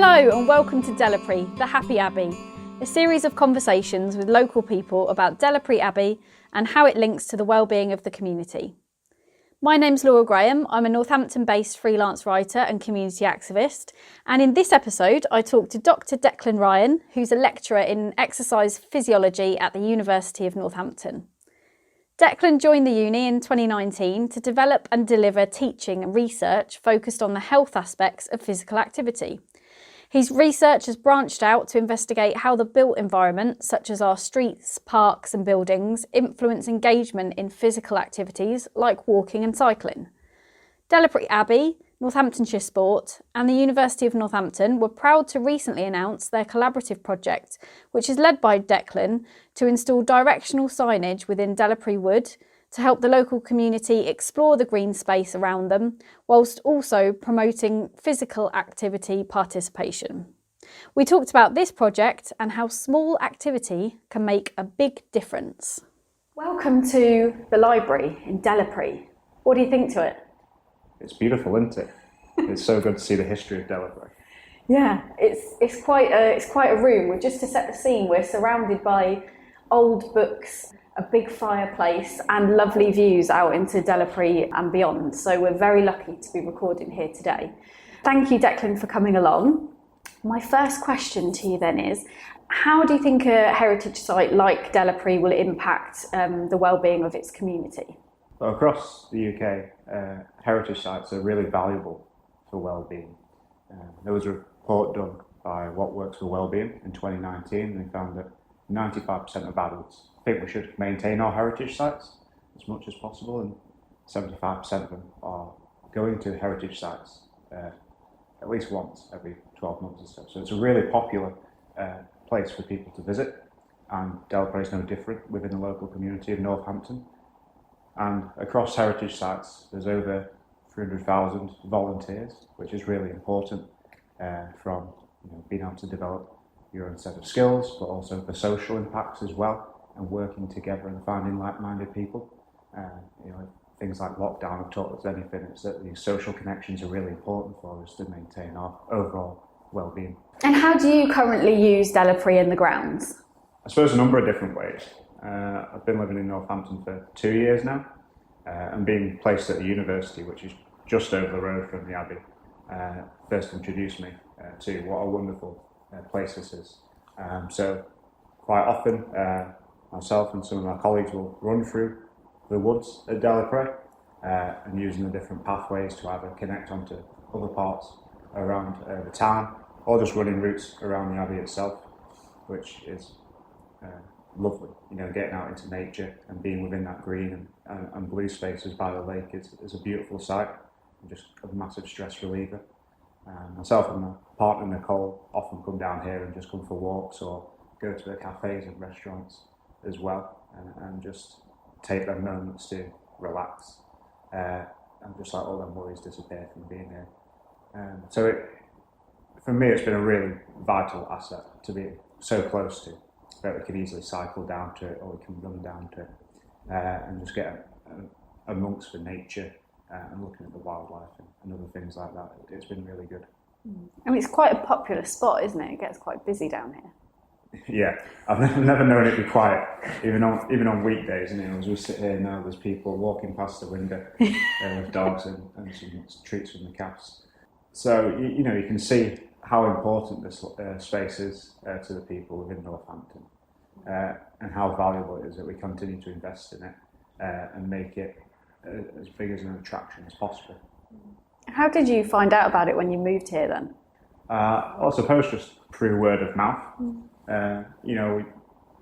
Hello and welcome to Delapre, the Happy Abbey, a series of conversations with local people about Happy Abbey and how it links to the wellbeing of the community. My name's Laura Graham, I'm a Northampton-based freelance writer and community activist, and in this episode I talk to Dr. Declan Ryan, who's a lecturer in exercise physiology at the University of Northampton. Declan joined the uni in 2019 to develop and deliver teaching and research focused on the health aspects of physical activity. His research has branched out to investigate how the built environment, such as our streets, parks and buildings, influence engagement in physical activities like walking and cycling. Happy Abbey, Northamptonshire Sport and the University of Northampton were proud to recently announce their collaborative project, which is led by Declan, to install directional signage within Delapre Wood to help the local community explore the green space around them, whilst also promoting physical activity participation. We talked about this project and how small activity can make a big difference. Welcome to the library in Delapre. What do you think to it? It's beautiful, isn't it? It's so good to see the history of Delapre. Yeah, it's quite a room. Just to set the scene, we're surrounded by old books, a big fireplace and lovely views out into Delapre and beyond. So we're very lucky to be recording here today. Thank you, Declan, for coming along. My first question to you then is, how do you think a heritage site like Delapre will impact the wellbeing of its community? Well, across the UK, heritage sites are really valuable for wellbeing. There was a report done by What Works for Wellbeing in 2019, and they found that 95% of adults think we should maintain our heritage sites as much as possible, and 75% of them are going to heritage sites at least once every 12 months or so. So it's a really popular place for people to visit, and Delapre is no different within the local community of Northampton. And across heritage sites, there's over 300,000 volunteers, which is really important from being able to develop your own set of skills, but also the social impacts as well, and working together and finding like-minded people. Things like lockdown have taught us anything, it's that these social connections are really important for us to maintain our overall well-being. And how do you currently use Delapre in the grounds? I suppose a number of different ways. I've been living in Northampton for 2 years now, and being placed at the university, which is just over the road from the Abbey, first introduced me to what a wonderful place this is. So quite often myself and some of my colleagues will run through the woods at Delapre and using the different pathways to either connect onto other parts around the town, or just running routes around the Abbey itself, which is lovely. Getting out into nature and being within that green and blue spaces by the lake is a beautiful sight, and just a massive stress reliever. Myself and my partner Nicole often come down here and just come for walks or go to the cafes and restaurants as well, and just take them moments to relax and just let all them worries disappear from being here. For me, it's been a really vital asset to be so close to, that we can easily cycle down to it, or we can run down to it, and just get amongst the nature and looking at the wildlife and other things like that. It's been really good. I mean, it's quite a popular spot, isn't it? It gets quite busy down here. Yeah, I've never known it be quiet, even on weekdays. As we sit here now, there's people walking past the window with dogs and some treats from the calves. So you can see how important this space is to the people within Northampton, and how valuable it is that we continue to invest in it and make it as big as an attraction as possible. How did you find out about it when you moved here then? I suppose just through word of mouth.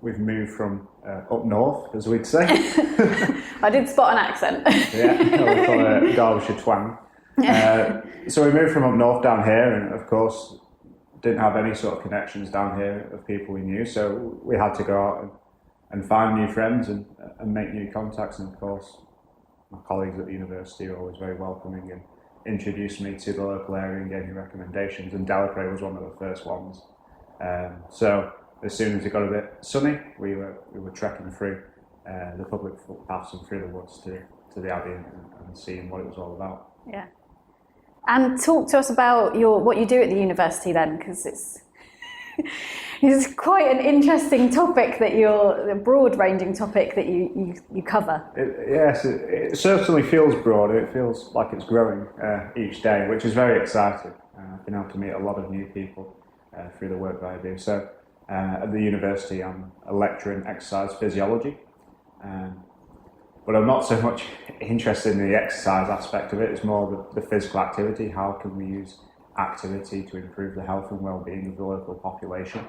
We've moved from up north, as we'd say. I did spot an accent. Yeah, we call it Derbyshire twang. So we moved from up north down here, and of course didn't have any sort of connections down here of people we knew, so we had to go out and find new friends and make new contacts. And of course my colleagues at the university are always very welcoming and introduced me to the local area and gave me recommendations, and Delapre was one of the first ones. So as soon as it got a bit sunny, we were trekking through the public footpaths and through the woods to the Abbey and seeing what it was all about. Yeah. And talk to us about what you do at the university then, because it's quite an interesting topic a broad-ranging topic that you cover. Yes, it certainly feels broad. It feels like it's growing each day, which is very exciting. I've been able to meet a lot of new people through the work that I do. So at the university, I'm a lecturer in exercise physiology. But I'm not so much interested in the exercise aspect of it. It's more the physical activity. How can we use activity to improve the health and well-being of the local population?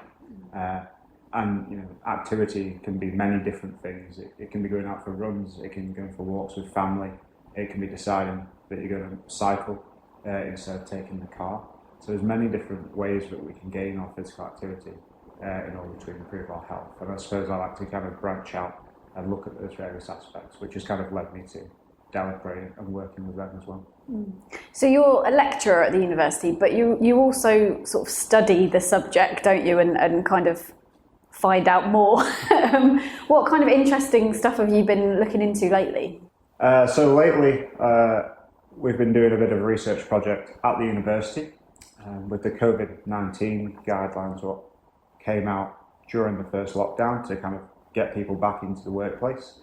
And activity can be many different things. It can be going out for runs. It can be going for walks with family. It can be deciding that you're going to cycle instead of taking the car. So there's many different ways that we can gain our physical activity in order to improve our health. And I suppose I like to kind of branch out and look at those various aspects, which has kind of led me to Delapré and working with them as well. So you're a lecturer at the university, but you also sort of study the subject, don't you, and kind of find out more. What kind of interesting stuff have you been looking into lately? So lately, we've been doing a bit of a research project at the university with the COVID-19 guidelines, what came out during the first lockdown to kind of get people back into the workplace.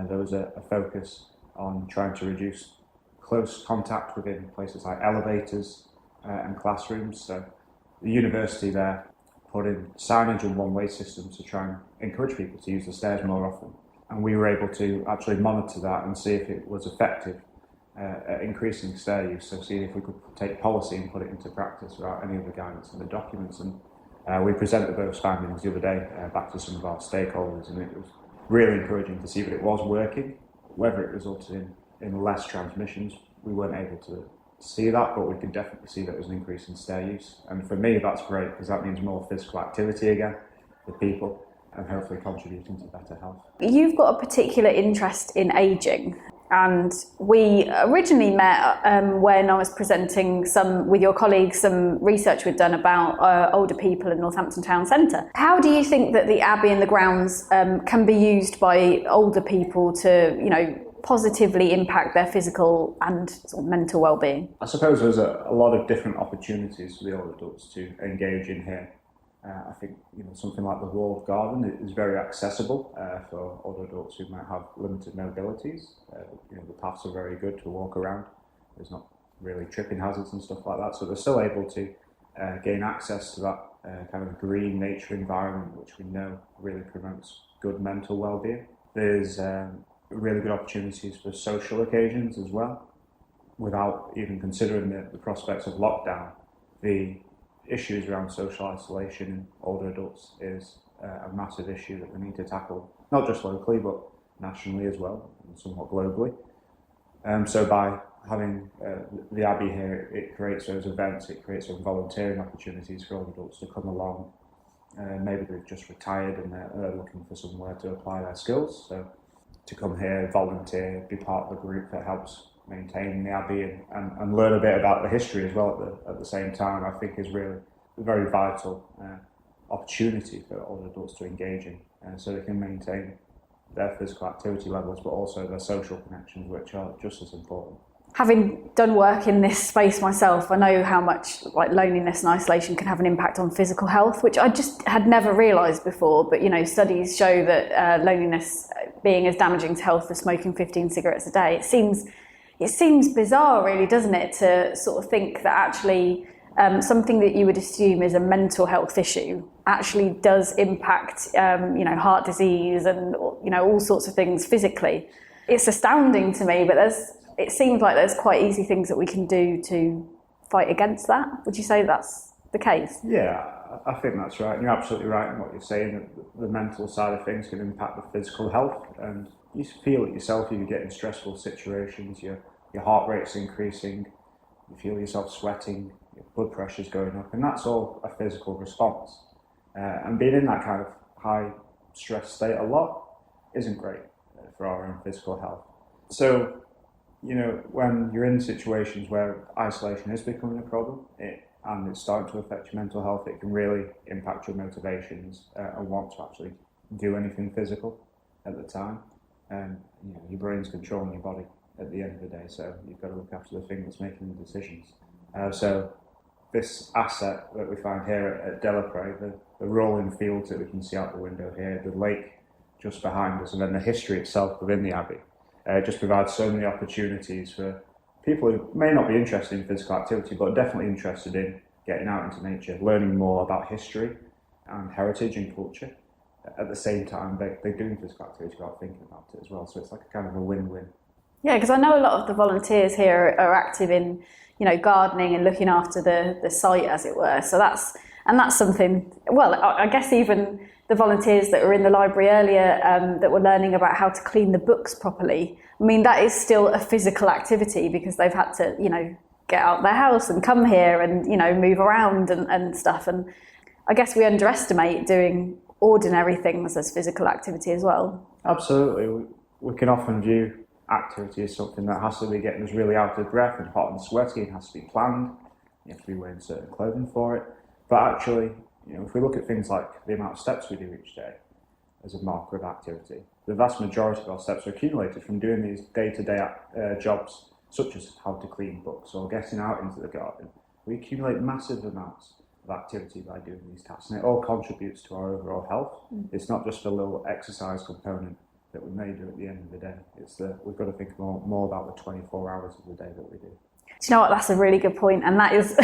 There was a focus on trying to reduce close contact within places like elevators and classrooms. So the university there put in signage and one-way systems to try and encourage people to use the stairs more often. And we were able to actually monitor that and see if it was effective at increasing stair use. So see if we could take policy and put it into practice without any of the guidance in the documents. And we presented those findings the other day back to some of our stakeholders, and it was really encouraging to see that it was working. Whether it resulted in less transmissions, we weren't able to see that, but we could definitely see that there was an increase in stair use. And for me, that's great, because that means more physical activity again for people and hopefully contributing to better health. You've got a particular interest in ageing. And we originally met when I was presenting with your colleagues some research we'd done about older people in Northampton Town Centre. How do you think that the Abbey and the grounds can be used by older people to, positively impact their physical and sort of mental well-being? I suppose there's a lot of different opportunities for the older adults to engage in here. I think something like the walled garden is very accessible for older adults who might have limited mobilities. The paths are very good to walk around. There's not really tripping hazards and stuff like that, so they're still able to gain access to that kind of green nature environment, which we know really promotes good mental well-being. There's really good opportunities for social occasions as well, without even considering the prospects of lockdown. The issues around social isolation in older adults is a massive issue that we need to tackle, not just locally but nationally as well, and somewhat globally. So by having the Abbey here, it creates those events, it creates some volunteering opportunities for older adults to come along. Maybe they've just retired and they're looking for somewhere to apply their skills, so to come here, volunteer, be part of a group that helps maintain the Abbey and learn a bit about the history as well at the same time, I think is really a very vital opportunity for older adults to engage in, so they can maintain their physical activity levels but also their social connections, which are just as important. Having done work in this space myself, I know how much loneliness and isolation can have an impact on physical health, which I just had never realised before. But studies show that loneliness being as damaging to health as smoking 15 cigarettes a day. It seems bizarre, really, doesn't it, to sort of think that actually something that you would assume is a mental health issue actually does impact, heart disease and all sorts of things physically. It's astounding to me, but it seems like there's quite easy things that we can do to fight against that. Would you say that's the case? Yeah, I think that's right. And you're absolutely right in what you're saying, that the mental side of things can impact the physical health. And you feel it yourself if you get in stressful situations, your heart rate's increasing, you feel yourself sweating, your blood pressure's going up, and that's all a physical response. And being in that kind of high stress state a lot isn't great for our own physical health. So, when you're in situations where isolation is becoming a problem and it's starting to affect your mental health, it can really impact your motivations and want to actually do anything physical at the time. And your brain's controlling your body at the end of the day, so you've got to look after the thing that's making the decisions. So this asset that we find here at Delapre, the rolling fields that we can see out the window here, the lake just behind us, and then the history itself within the Abbey, just provides so many opportunities for people who may not be interested in physical activity, but are definitely interested in getting out into nature, learning more about history and heritage and culture. At the same time, they're doing physical activity without thinking about it as well. So it's like a kind of a win-win. Yeah, because I know a lot of the volunteers here are active in, gardening and looking after the site, as it were. So that's something. Well, I guess even the volunteers that were in the library earlier that were learning about how to clean the books properly. I mean, that is still a physical activity because they've had to, get out their house and come here and, move around and stuff. And I guess we underestimate doing ordinary things as physical activity as well. Absolutely. We can often view activity as something that has to be getting us really out of breath and hot and sweaty and has to be planned. You have to be wearing certain clothing for it. But actually, if we look at things like the amount of steps we do each day as a marker of activity, the vast majority of our steps are accumulated from doing these day-to-day jobs, such as how to clean books or getting out into the garden. We accumulate massive amounts of activity by doing these tasks, and it all contributes to our overall health. It's not just a little exercise component that we may do at the end of the day. We've got to think more about the 24 hours of the day that we do. Do you know what? That's a really good point, and that is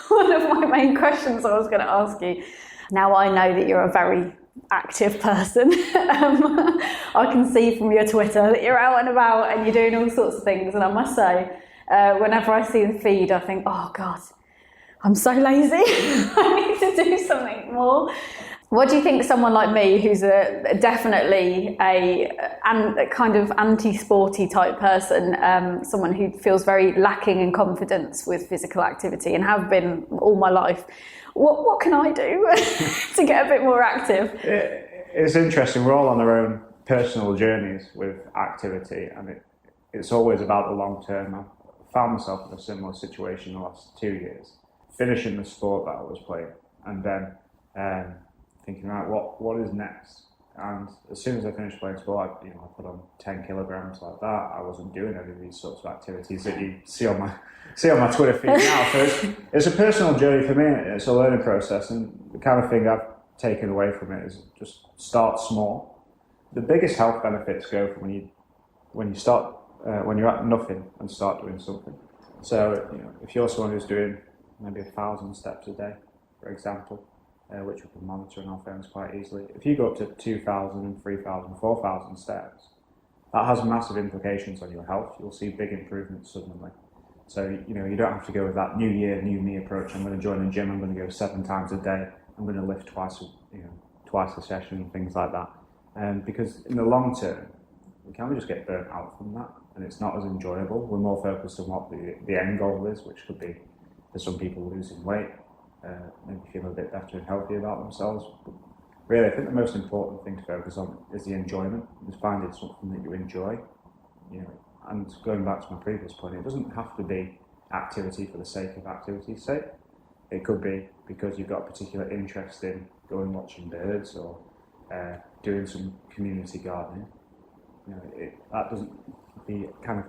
one of my main questions I was going to ask you. Now I know that you're a very active person. I can see from your Twitter that you're out and about and you're doing all sorts of things, and I must say, whenever I see the feed, I think, oh God, I'm so lazy. I need to do something more. What do you think someone like me, who's definitely a kind of anti-sporty type person, someone who feels very lacking in confidence with physical activity and have been all my life, what can I do to get a bit more active? It's interesting. We're all on our own personal journeys with activity, and it's always about the long term. I found myself in a similar situation the last 2 years, finishing the sport that I was playing, and then thinking, right, what is next? And as soon as I finished playing sport, I put on 10 kilograms like that. I wasn't doing any of these sorts of activities that you see on my Twitter feed now. So it's a personal journey for me. It's a learning process, and the kind of thing I've taken away from it is just start small. The biggest health benefits go from when you start when you're at nothing and start doing something. So if you're someone who's doing maybe 1,000 steps a day, for example, which we can monitor on our phones quite easily. If you go up to 2,000, 3,000, 4,000 steps, that has massive implications on your health. You'll see big improvements suddenly. So, you don't have to go with that new year, new me approach. I'm going to join a gym, I'm going to go 7 times a day, I'm going to lift twice a session and things like that. Because in the long term, we can just get burnt out from that, and it's not as enjoyable. We're more focused on what the end goal is, which could be, for some people, losing weight, maybe feel a bit better and healthier about themselves. But really, I think the most important thing to focus on is the enjoyment, is finding something that you enjoy. And going back to my previous point, it doesn't have to be activity for the sake of activity's sake. It could be because you've got a particular interest in going watching birds or doing some community gardening. That doesn't, the kind of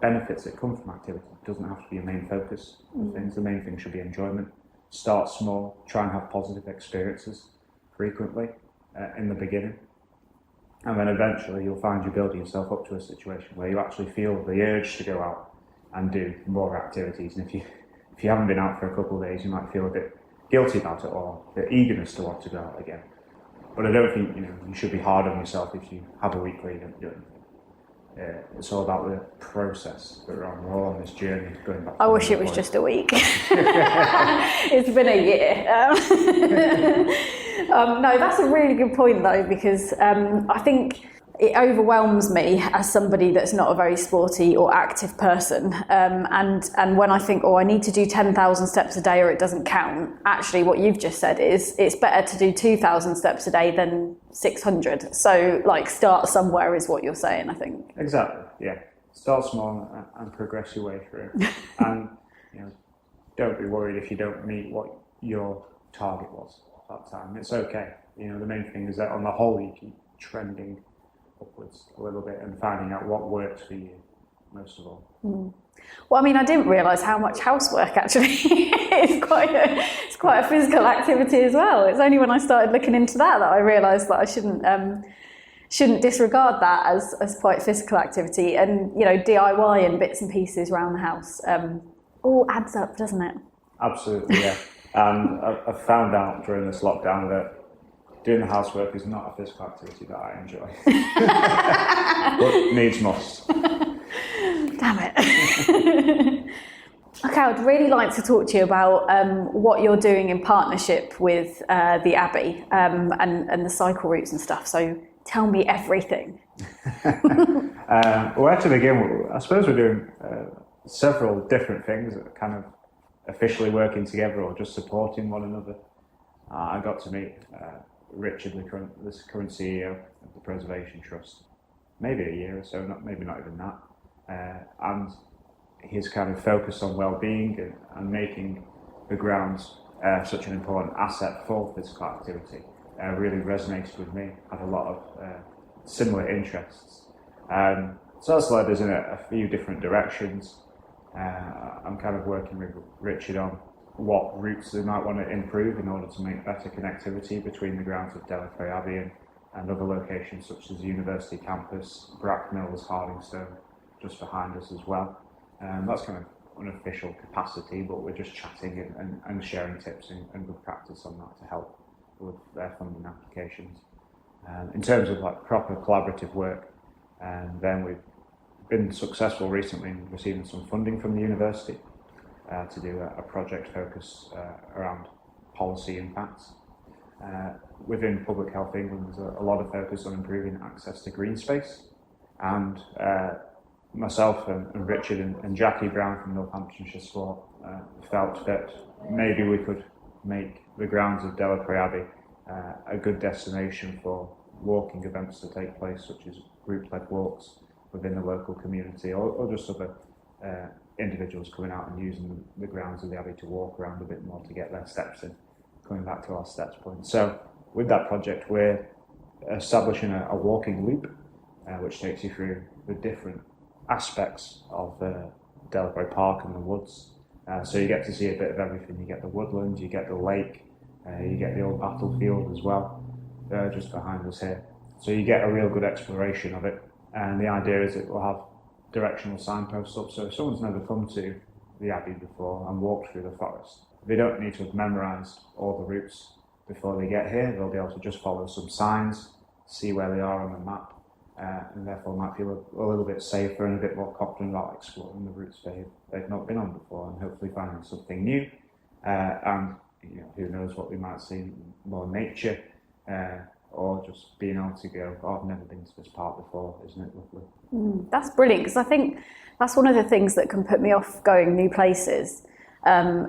benefits that come from activity doesn't have to be your main focus of things. The main thing should be enjoyment. Start small, try and have positive experiences frequently in the beginning. And then eventually you'll find you're building yourself up to a situation where you actually feel the urge to go out and do more activities. And if you haven't been out for a couple of days, you might feel a bit guilty about it, or the eagerness to want to go out again. But I don't think you should be hard on yourself if you have a week where you don't do anything. It's all about the process that we're on. We're all on this journey going back. I wish it was just a week. It's been a year. No, that's a really good point though, because I think it overwhelms me as somebody that's not a very sporty or active person. And when I think, I need to do 10,000 steps a day or it doesn't count, actually what you've just said is it's better to do 2,000 steps a day than 600. So start somewhere is what you're saying, I think. Exactly, yeah. Start small and progress your way through. And don't be worried if you don't meet what your target was at that time. It's okay. The main thing is that on the whole you keep trending upwards a little bit and finding out what works for you. most of all. Well, I mean, I didn't realise how much housework actually is it's quite a physical activity as well. It's only when I started looking into that I realised that I shouldn't disregard that as quite physical activity. And, you know, DIY and bits and pieces around the house all adds up, doesn't it? Absolutely, yeah. And I've found out during this lockdown that doing the housework is not a physical activity that I enjoy. But needs must. Damn it. Okay, I'd really like to talk to you about what you're doing in partnership with the Abbey and the cycle routes and stuff. So tell me everything. Well, where to begin? I suppose we're doing several different things that are kind of officially working together or just supporting one another. I got to meet Richard, the current CEO of the Preservation Trust, maybe a year or so, maybe not even that. And his kind of focus on well-being and making the grounds such an important asset for physical activity really resonated with me. Had a lot of similar interests. So that's led us in a few different directions. I'm kind of working with Richard on what routes they might want to improve in order to make better connectivity between the grounds of Delapre Abbey and other locations such as the University campus, Brackmills, Hardingstone, just behind us as well. That's kind of unofficial capacity, but we're just chatting and sharing tips and good practice on that to help with their funding applications. In terms of like proper collaborative work, then we've been successful recently in receiving some funding from the university to do a project focus around policy impacts. Within Public Health England, there's a lot of focus on improving access to green space, and myself and Richard and Jackie Brown from Northamptonshire Sport felt that maybe we could make the grounds of Delapre Abbey a good destination for walking events to take place, such as group-led walks within the local community, or just other individuals coming out and using the grounds of the Abbey to walk around a bit more to get their steps in, coming back to our steps point. So with that project, we're establishing a walking loop, which takes you through the different aspects of Delapre Park and the woods. So you get to see a bit of everything. You get the woodland, you get the lake, you get the old battlefield as well, just behind us here. So you get a real good exploration of it. And the idea is it will have directional signposts up, so if someone's never come to the Abbey before and walked through the forest, they don't need to have memorised all the routes before they get here. They'll be able to just follow some signs, see where they are on the map, and therefore might feel a little bit safer and a bit more confident about exploring the routes they've not been on before, and hopefully finding something new. And who knows what we might see, more nature, or just being able to go, I've never been to this park before, isn't it lovely? That's brilliant, because I think that's one of the things that can put me off going new places,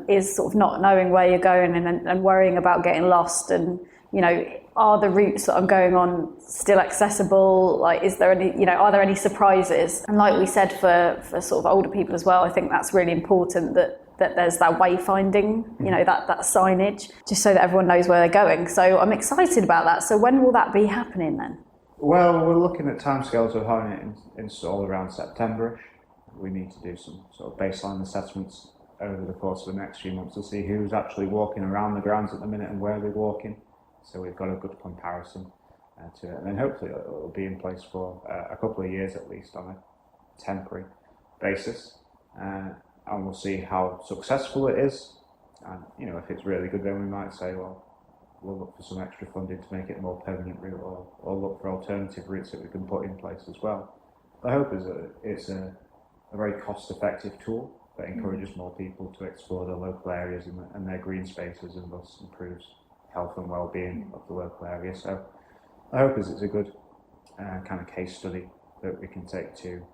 is sort of not knowing where you're going and worrying about getting lost. And, are the routes that I'm going on still accessible? Like, is there any, are there any surprises? And like we said, for sort of older people as well, I think that's really important that there's that wayfinding, that signage, just so that everyone knows where they're going. So I'm excited about that. So when will that be happening then? Well, we're looking at timescales of having it installed around September-ish. We need to do some sort of baseline assessments over the course of the next few months to see who's actually walking around the grounds at the minute and where they're walking. So we've got a good comparison to it. And then hopefully it'll be in place for a couple of years at least on a temporary basis. And we'll see how successful it is. And, if it's really good, then we might say, well, we'll look for some extra funding to make it a more permanent route, or look for alternative routes that we can put in place as well. The hope is that it's a very cost-effective tool that encourages more people to explore the local areas and their green spaces, and thus improves health and well-being of the local area. So the hope is it's a good kind of case study that we can take to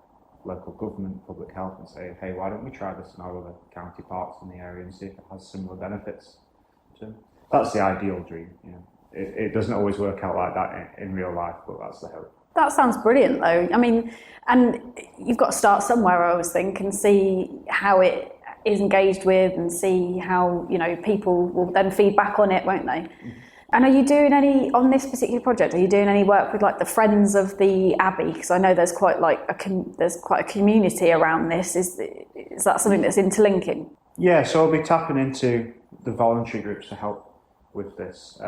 local government, public health, and say, hey, why don't we try this in our other county parks in the area and see if it has similar benefits to them. That's the ideal dream. It doesn't always work out like that in real life, but that's the hope. That sounds brilliant though. I mean, and you've got to start somewhere, I always think, and see how it is engaged with, and see how, people will then feed back on it, won't they? And are you doing any, on this particular project, are you doing any work with like the Friends of the Abbey? Because I know there's quite like there's quite a community around this. Is that something that's interlinking? Yeah, so I'll be tapping into the voluntary groups to help with this,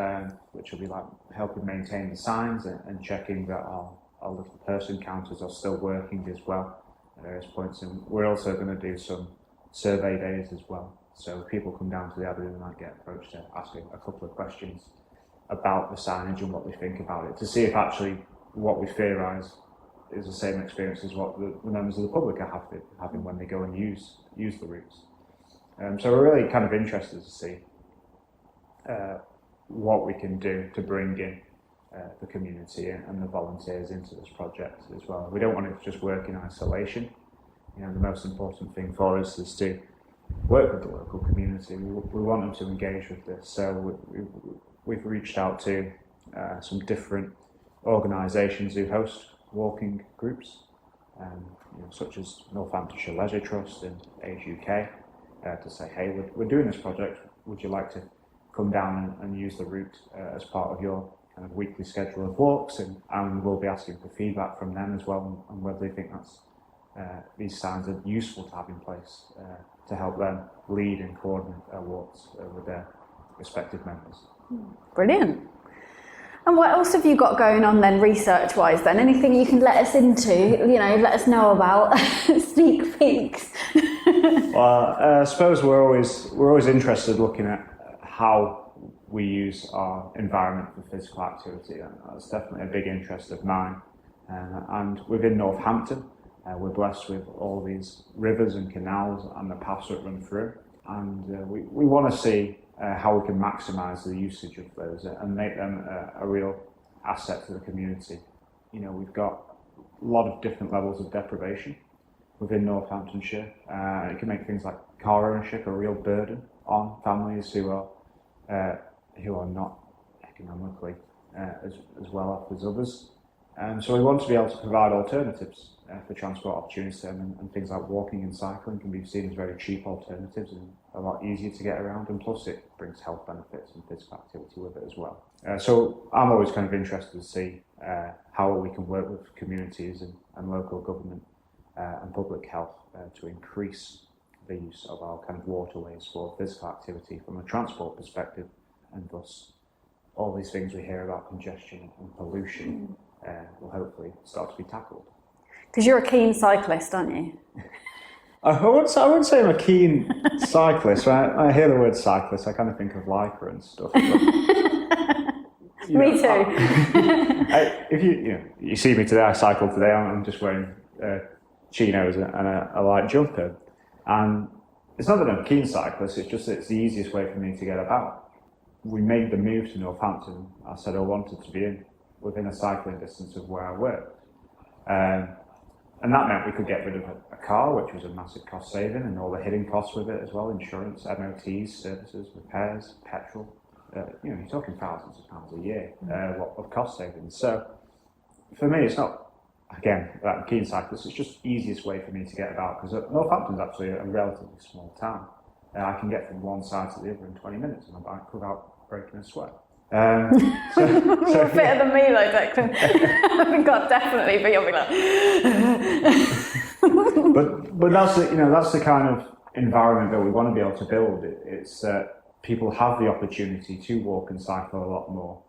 which will be like helping maintain the signs and checking that our little person counters are still working as well at various points. And we're also going to do some survey days as well. So people come down to the Abbey and might get approached to ask a couple of questions about the signage and what they think about it, to see if actually what we theorise is the same experience as what the members of the public are having when they go and use the routes. So we're really kind of interested to see what we can do to bring in the community and the volunteers into this project as well. We don't want it to just work in isolation. You know, the most important thing for us is to work with the local community. We want them to engage with this. So we've reached out to some different organisations who host walking groups, such as Northamptonshire Leisure Trust and Age UK, to say, hey, we're doing this project. Would you like to come down and use the route as part of your kind of weekly schedule of walks? And we'll be asking for feedback from them as well, and whether they think these signs are useful to have in place to help them lead and coordinate their walks with their respective members. Brilliant. And what else have you got going on then, research-wise then? Anything you can let us into, let us know about, sneak peeks? Well, I suppose we're always interested looking at how we use our environment for physical activity, and that's definitely a big interest of mine. And within Northampton, we're blessed with all these rivers and canals and the paths that run through, and we want to see how we can maximise the usage of those and make them a real asset to the community. We've got a lot of different levels of deprivation within Northamptonshire. It can make things like car ownership a real burden on families who are not economically as well off as others. So we want to be able to provide alternatives for transport opportunities, and things like walking and cycling can be seen as very cheap alternatives and a lot easier to get around, and plus it brings health benefits and physical activity with it as well. So I'm always kind of interested to see how we can work with communities and local government and public health to increase the use of our kind of waterways for physical activity from a transport perspective, and thus all these things we hear about congestion and pollution will hopefully start to be tackled. Because you're a keen cyclist, aren't you? I wouldn't say I'm a keen cyclist. When I hear the word cyclist, I kind of think of Lycra and stuff. But, Me too. If you see me today, I cycled today. I'm just wearing chinos and a light jumper, and it's not that I'm a keen cyclist. It's just that it's the easiest way for me to get about. We made the move to Northampton. I said I wanted to be within a cycling distance of where I worked. And that meant we could get rid of a car, which was a massive cost saving, and all the hidden costs with it as well: insurance, MOTs, services, repairs, petrol. You're talking thousands of pounds a year of cost savings. So for me, it's not, again, that I'm a keen cyclist. It's just the easiest way for me to get about, because Northampton's actually a relatively small town. I can get from one side to the other in 20 minutes on a bike without breaking a sweat. You're fitter than me though, Declan. I think I'd definitely be. I'll be like. but that's the kind of environment that we want to be able to build. It's people have the opportunity to walk and cycle a lot more,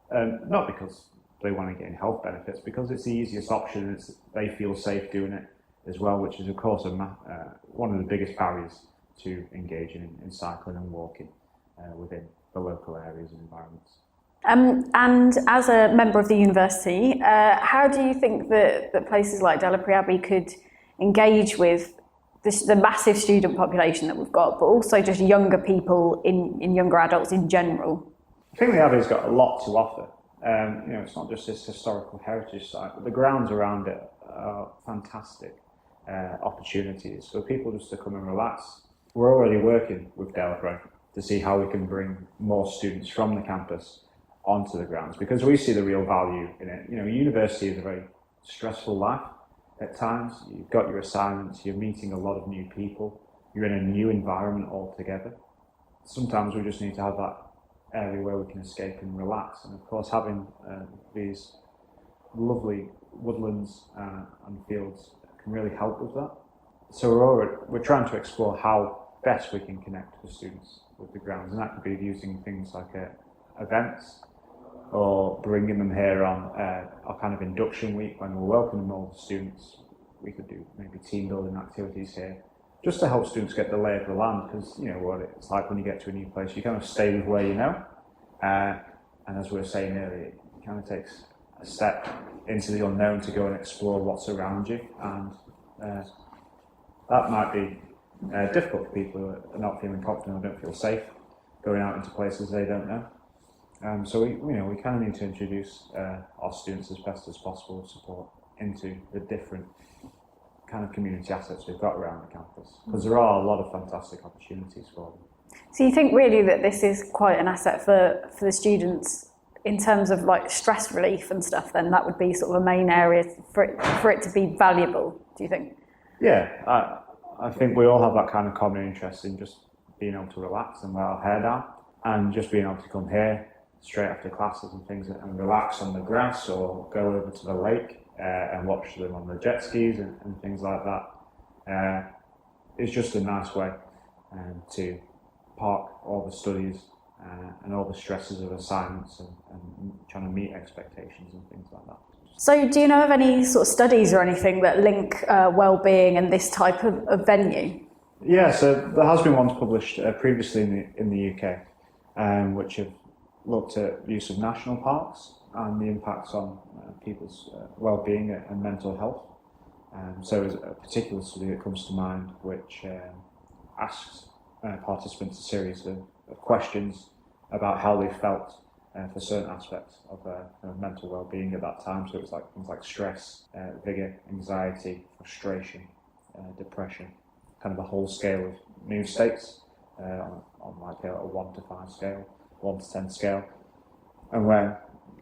not because they want to gain health benefits, because it's the easiest option. They feel safe doing it as well, which is of course one of the biggest barriers to engaging in cycling and walking within the local areas and environments. And as a member of the university, how do you think that places like Delapre Abbey could engage with the massive student population that we've got, but also just younger people in younger adults in general? I think the Abbey's got a lot to offer. It's not just this historical heritage site, but the grounds around it are fantastic opportunities for people just to come and relax. We're already working with Delapre to see how we can bring more students from the campus onto the grounds, because we see the real value in it. University is a very stressful life at times. You've got your assignments, you're meeting a lot of new people, you're in a new environment altogether. Sometimes we just need to have that area where we can escape and relax. And of course, having these lovely woodlands and fields can really help with that. So we're trying to explore how best we can connect with students with the grounds, and that could be using things like events, or bringing them here on our kind of induction week when we're welcoming all the students. We could do maybe team building activities here, just to help students get the lay of the land, because you know what it's like when you get to a new place, you kind of stay with where you know, and as we were saying earlier, it kind of takes a step into the unknown to go and explore what's around you, and that might be difficult for people who are not feeling confident or don't feel safe going out into places they don't know. So we kind of need to introduce our students as best as possible with support into the different kind of community assets we've got around the campus, because there are a lot of fantastic opportunities for them. So you think really that this is quite an asset for the students in terms of like stress relief and stuff, then that would be sort of a main area for it to be valuable, do you think? Yeah, I think we all have that kind of common interest in just being able to relax and let our hair down, and just being able to come here straight after classes and things and relax on the grass, or go over to the lake and watch them on the jet skis and things like that. It's just a nice way to park all the studies and all the stresses of assignments and trying to meet expectations and things like that. So do you know of any sort of studies or anything that link wellbeing and this type of venue? Yeah, so there has been ones published previously in the UK, which have looked at the use of national parks and the impacts on people's well-being and mental health. So there's a particular study that comes to mind which asks participants a series of questions about how they felt for certain aspects of mental well-being at that time. So it was like things like stress, vigour, anxiety, frustration, depression, kind of a whole scale of mood states on like a 1 to 5 scale, 1 to 10 scale. And when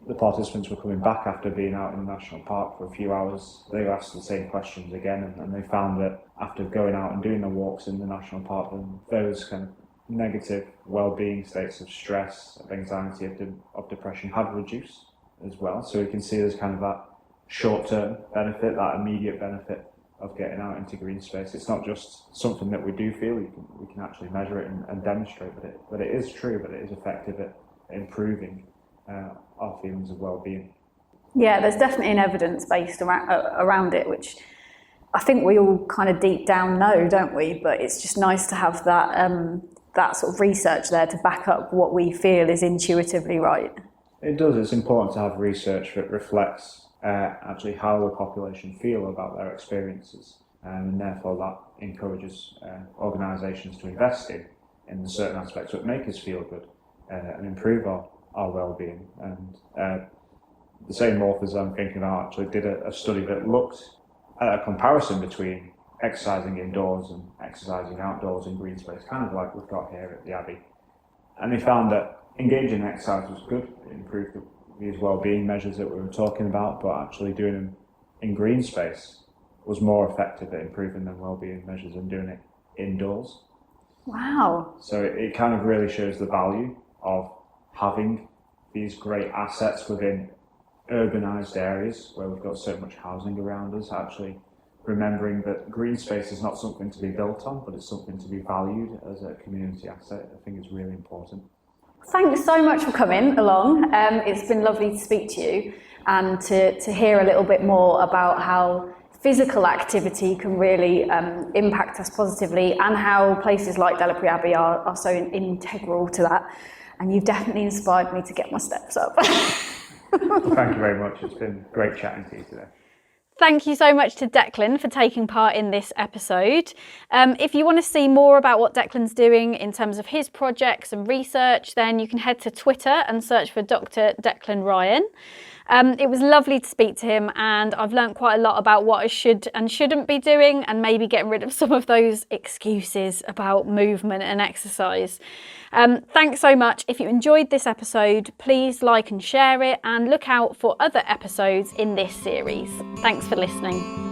the participants were coming back after being out in the national park for a few hours, they were asked the same questions again, and they found that after going out and doing the walks in the national park, then those kind of negative well-being states of stress, of anxiety, of depression had reduced as well. So we can see there's kind of that short-term benefit, that immediate benefit of getting out into green space. It's not just something that we do feel, we can actually measure it and demonstrate that it is true, but it is effective at improving our feelings of well-being. Yeah, there's definitely an evidence based around it, which I think we all kind of deep down know, don't we? But it's just nice to have that sort of research there to back up what we feel is intuitively right. It does. It's important to have research that reflects actually how the population feel about their experiences, and therefore that encourages organisations to invest in certain aspects that make us feel good and improve our well-being. And the same authors I'm thinking about actually did a study that looked at a comparison between exercising indoors and exercising outdoors in green space, kind of like we've got here at the Abbey. And they found that engaging in exercise was good. It improved these well-being measures that we were talking about, but actually doing them in green space was more effective at improving their well-being measures than doing it indoors. Wow. So it kind of really shows the value of having these great assets within urbanised areas where we've got so much housing around us, actually remembering that green space is not something to be built on, but it's something to be valued as a community asset. I think it's really important. Thanks so much for coming along. It's been lovely to speak to you and to hear a little bit more about how physical activity can really impact us positively, and how places like Delapre Abbey are so integral to that. And you've definitely inspired me to get my steps up. Well, thank you very much. It's been great chatting to you today. Thank you so much to Declan for taking part in this episode. If you want to see more about what Declan's doing in terms of his projects and research, then you can head to Twitter and search for Dr. Declan Ryan. It was lovely to speak to him, and I've learnt quite a lot about what I should and shouldn't be doing, and maybe getting rid of some of those excuses about movement and exercise. Thanks so much. If you enjoyed this episode, please like and share it, and look out for other episodes in this series. Thanks for listening.